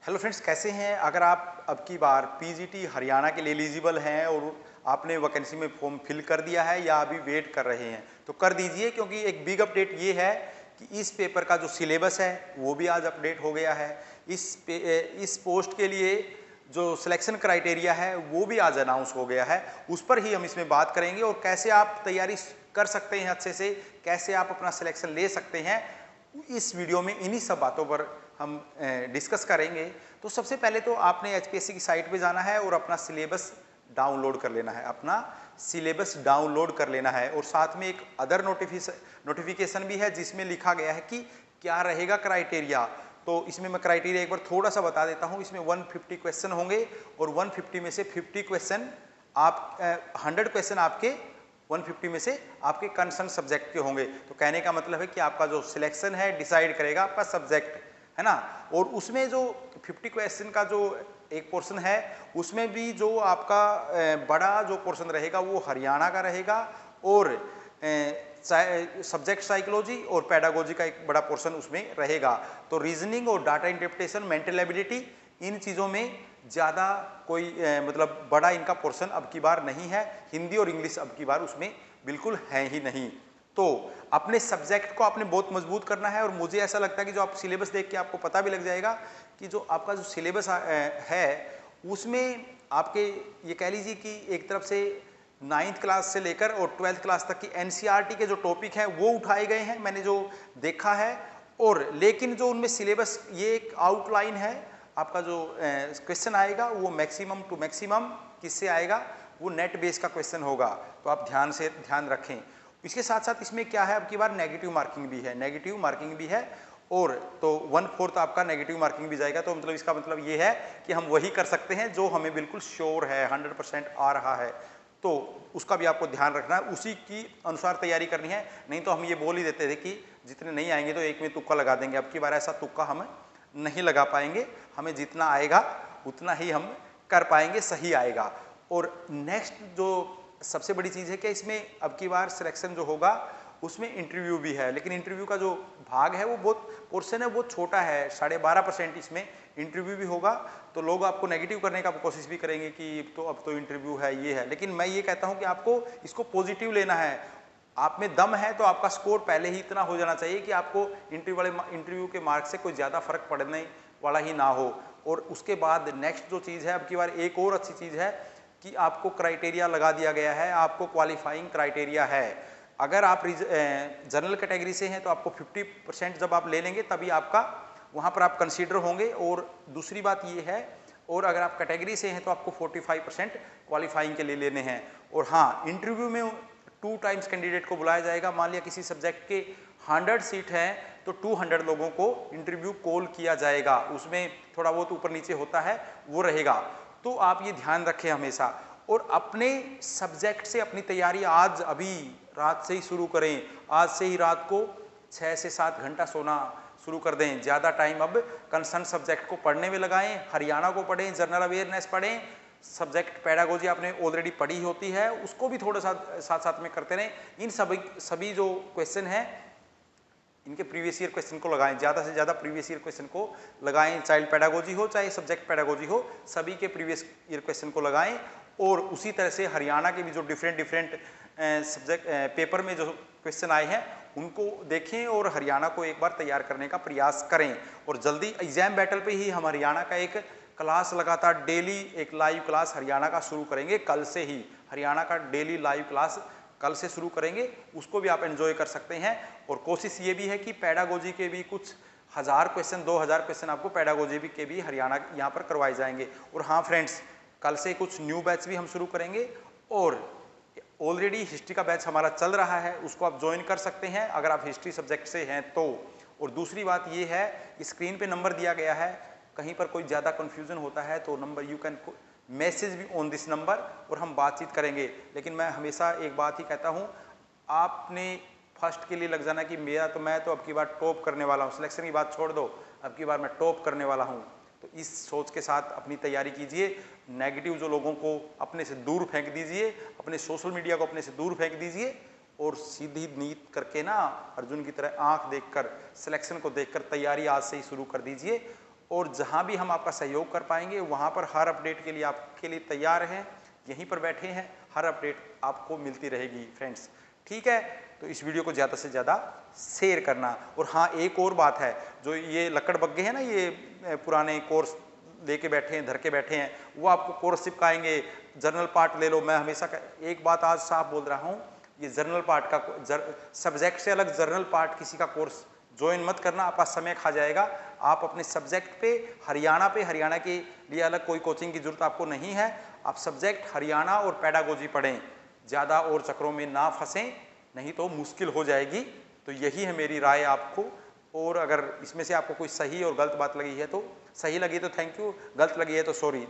Hello friends, कैसे हैं? अगर आप अब की बार पीजीटी हरियाणा के लिए एलिजिबल हैं और आपने वैकेंसी में फॉर्म फिल कर दिया है या अभी वेट कर रहे हैं तो कर दीजिए, क्योंकि एक बिग अपडेट ये है कि इस पेपर का जो सिलेबस है वो भी आज अपडेट हो गया है। इस पोस्ट के लिए जो सिलेक्शन क्राइटेरिया है वो भी आज अनाउंस हो गया है। उस पर ही हम इसमें बात करेंगे और कैसे आप तैयारी कर सकते हैं अच्छे से, कैसे आप अपना सिलेक्शन ले सकते हैं, इस वीडियो में इन्हीं सब बातों पर हम डिस्कस करेंगे। तो सबसे पहले तो आपने एचपीएससी की साइट पे जाना है और अपना सिलेबस डाउनलोड कर लेना है, अपना सिलेबस डाउनलोड कर लेना है। और साथ में एक अदर नोटिफिकेशन भी है जिसमें लिखा गया है कि क्या रहेगा क्राइटेरिया। तो इसमें मैं क्राइटेरिया एक बार थोड़ा सा बता देता हूँ। इसमें 150 क्वेश्चन होंगे और 150 में से 50 क्वेश्चन 100 क्वेश्चन आपके 150 में से आपके कंसर्न सब्जेक्ट के होंगे। तो कहने का मतलब है कि आपका जो सिलेक्शन है डिसाइड करेगा आपका सब्जेक्ट, है ना। और उसमें जो 50 क्वेश्चन का जो एक पोर्शन है उसमें भी जो आपका बड़ा जो पोर्शन रहेगा वो हरियाणा का रहेगा और सब्जेक्ट साइकोलॉजी और पेडागोजी का एक बड़ा पोर्शन उसमें रहेगा। तो रीजनिंग और डाटा इंटरप्रिटेशन, मेंटल एबिलिटी, इन चीज़ों में ज़्यादा कोई मतलब बड़ा इनका पोर्शन अब की बार नहीं है। हिंदी और इंग्लिश अब की बार उसमें बिल्कुल है ही नहीं। तो अपने सब्जेक्ट को आपने बहुत मजबूत करना है। और मुझे ऐसा लगता है कि जो आप सिलेबस देख के आपको पता भी लग जाएगा कि जो आपका जो सिलेबस है उसमें आपके ये कह लीजिए कि एक तरफ से 9th क्लास से लेकर और 12th क्लास तक की एनसीईआरटी के जो टॉपिक हैं वो उठाए गए हैं, मैंने जो देखा है। और लेकिन जो उनमें सिलेबस ये एक आउटलाइन है, आपका जो क्वेश्चन आएगा वो मैक्सिमम टू मैक्सिमम किससे आएगा, वो नेट बेस का क्वेश्चन होगा। तो आप ध्यान रखें। इसके साथ साथ इसमें क्या है, अब की बार नेगेटिव मार्किंग भी है और तो 1/4 आपका नेगेटिव मार्किंग भी जाएगा। तो मतलब इसका मतलब ये है कि हम वही कर सकते हैं जो हमें बिल्कुल श्योर है, 100% आ रहा है। तो उसका भी आपको ध्यान रखना है, उसी की अनुसार तैयारी करनी है। नहीं तो हम ये बोल ही देते थे कि जितने नहीं आएंगे तो एक में तुक्का लगा देंगे। अब की बार ऐसा तुक्का हम नहीं लगा पाएंगे, हमें जितना आएगा उतना ही हम कर पाएंगे, सही आएगा। और नेक्स्ट जो सबसे बड़ी चीज़ है कि इसमें अब की बार सिलेक्शन जो होगा उसमें इंटरव्यू भी है, लेकिन इंटरव्यू का जो भाग है वो बहुत पोर्शन है, बहुत छोटा है, 12.5% इसमें इंटरव्यू भी होगा। तो लोग आपको नेगेटिव करने का कोशिश भी करेंगे कि तो अब तो इंटरव्यू है, ये है। लेकिन मैं ये कहता हूँ कि आपको इसको पॉजिटिव लेना है। आप में दम है तो आपका स्कोर पहले ही इतना हो जाना चाहिए कि आपको इंटरव्यू के मार्क्स से कोई ज़्यादा फर्क पड़ने वाला ही ना हो। और उसके बाद नेक्स्ट जो चीज़ है, अब की बार एक और अच्छी चीज़ है कि आपको क्राइटेरिया लगा दिया गया है, आपको क्वालिफाइंग क्राइटेरिया है। अगर आप जनरल कैटेगरी से हैं तो आपको 50% जब आप ले लेंगे तभी आपका वहाँ पर आप कंसीडर होंगे। और दूसरी बात ये है, और अगर आप कैटेगरी से हैं तो आपको 45% क्वालिफाइंग के लिए लेने हैं। और हाँ, इंटरव्यू में 2 टाइम्स कैंडिडेट को बुलाया जाएगा। मान लिया किसी सब्जेक्ट के 100 सीट हैं तो 200 लोगों को इंटरव्यू कॉल किया जाएगा, उसमें थोड़ा बहुत ऊपर नीचे होता है वो रहेगा। तो आप ये ध्यान रखें हमेशा। और अपने सब्जेक्ट से अपनी तैयारी आज अभी रात से ही शुरू करें। आज से ही रात को 6 से 7 घंटा सोना शुरू कर दें। ज़्यादा टाइम अब कंसर्न सब्जेक्ट को पढ़ने में लगाएं, हरियाणा को पढ़ें, जनरल अवेयरनेस पढ़ें, सब्जेक्ट पेडागोजी आपने ऑलरेडी पढ़ी होती है उसको भी थोड़ा साथ साथ में करते रहें। इन सभी जो क्वेश्चन हैं इनके प्रीवियस ईयर क्वेश्चन को लगाएं, ज़्यादा से ज़्यादा प्रीवियस ईयर क्वेश्चन को लगाएं। चाइल्ड पेडागोजी हो चाहे सब्जेक्ट पेडागोजी हो, सभी के प्रीवियस ईयर क्वेश्चन को लगाएं। और उसी तरह से हरियाणा के भी जो डिफरेंट सब्जेक्ट पेपर में जो क्वेश्चन आए हैं उनको देखें और हरियाणा को एक बार तैयार करने का प्रयास करें। और जल्दी एग्जाम बैटल पे ही हम हरियाणा का एक क्लास लगातार डेली एक लाइव क्लास हरियाणा का शुरू करेंगे। कल से ही हरियाणा का डेली लाइव क्लास कल से शुरू करेंगे, उसको भी आप एंजॉय कर सकते हैं। और कोशिश ये भी है कि पेडागोजी के भी कुछ 1000 क्वेश्चन 2000 क्वेश्चन आपको पेडागोजी के भी हरियाणा यहाँ पर करवाए जाएंगे। और हाँ फ्रेंड्स, कल से कुछ न्यू बैच भी हम शुरू करेंगे और ऑलरेडी हिस्ट्री का बैच हमारा चल रहा है, उसको आप ज्वाइन कर सकते हैं अगर आप हिस्ट्री सब्जेक्ट से हैं तो। और दूसरी बात ये है, स्क्रीन पे नंबर दिया गया है, कहीं पर कोई ज़्यादा कन्फ्यूजन होता है तो नंबर यू कैन मैसेज भी ऑन दिस नंबर और हम बातचीत करेंगे। लेकिन मैं हमेशा एक बात ही कहता हूँ, आपने फर्स्ट के लिए लग जाना कि मैं तो अब की बार टॉप करने वाला हूँ, सिलेक्शन की बात छोड़ दो, अब की बार मैं टॉप करने वाला हूँ। तो इस सोच के साथ अपनी तैयारी कीजिए। नेगेटिव जो लोगों को अपने से दूर फेंक दीजिए, अपने सोशल मीडिया को अपने से दूर फेंक दीजिए और सीधी नीयत करके ना अर्जुन की तरह आंख देखकर, सिलेक्शन को देखकर तैयारी आज से ही शुरू कर दीजिए। और जहाँ भी हम आपका सहयोग कर पाएंगे वहाँ पर हर अपडेट के लिए आपके लिए तैयार हैं, यहीं पर बैठे हैं, हर अपडेट आपको मिलती रहेगी फ्रेंड्स। ठीक है, तो इस वीडियो को ज़्यादा से ज़्यादा शेयर करना। और हाँ, एक और बात है, जो ये लक्कड़ बग्गे हैं ना, ये पुराने कोर्स लेके बैठे हैं, धर के बैठे हैं, वो आपको कोर्स चिपकाएंगे, जर्नल पार्ट ले लो। मैं हमेशा एक बात आज साफ बोल रहा हूँ, ये जर्नल पार्ट का सब्जेक्ट से अलग जर्नल पार्ट किसी का कोर्स ज्वाइन मत करना, आपका समय खा जाएगा। आप अपने सब्जेक्ट पे हरियाणा के लिए अलग कोई कोचिंग की जरूरत आपको नहीं है। आप सब्जेक्ट हरियाणा और पेडागोजी पढ़ें, ज़्यादा और चक्रों में ना फंसें, नहीं तो मुश्किल हो जाएगी। तो यही है मेरी राय आपको। और अगर इसमें से आपको कोई सही और गलत बात लगी है तो सही लगी तो थैंक यू, गलत लगी है तो सॉरी।